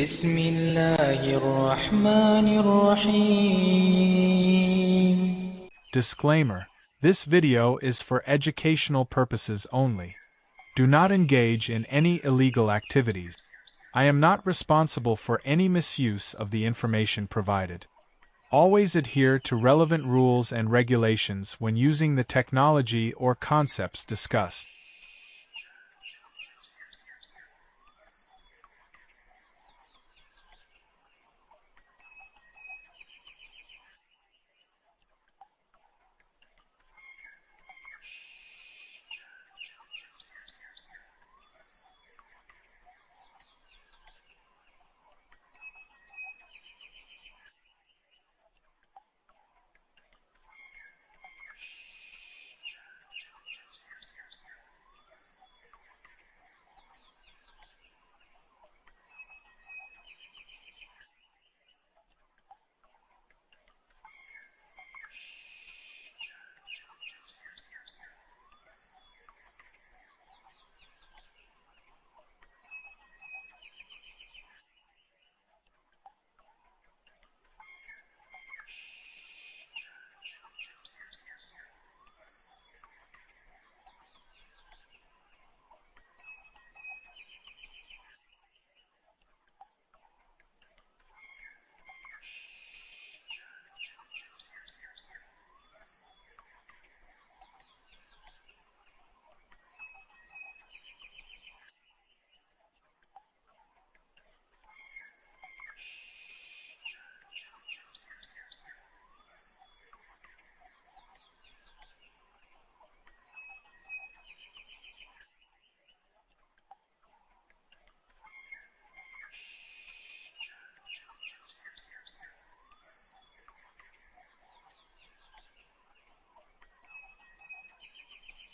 بسم الله الرحمن الرحيم. Disclaimer: this video is for educational purposes only. Do not engage in any illegal activities. I am not responsible for any misuse of the information provided. Always adhere to relevant rules and regulations when using the technology or concepts discussed.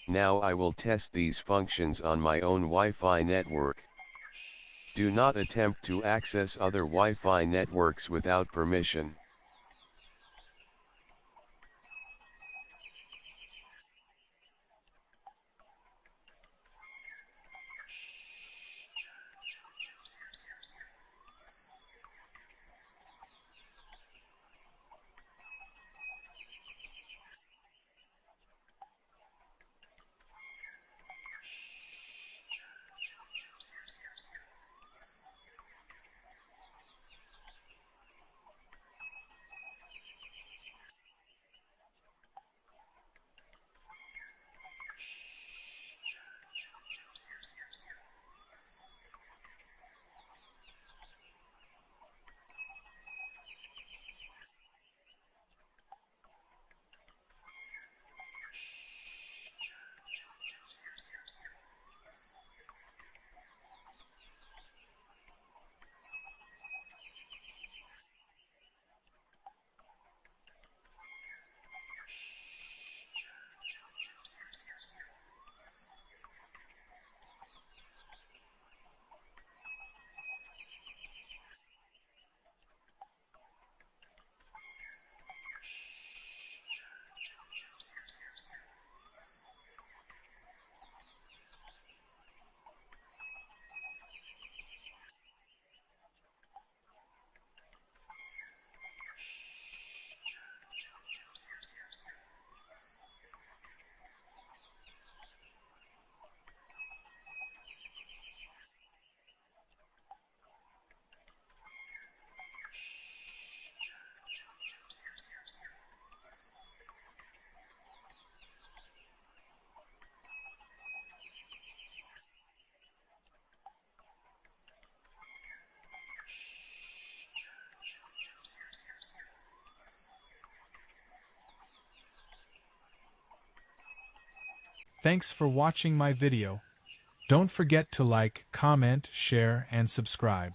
Now I will test these functions on my own Wi-Fi network. Do not attempt to access other Wi-Fi networks without permission. Thanks for watching my video. Don't forget to like, comment, share, and subscribe.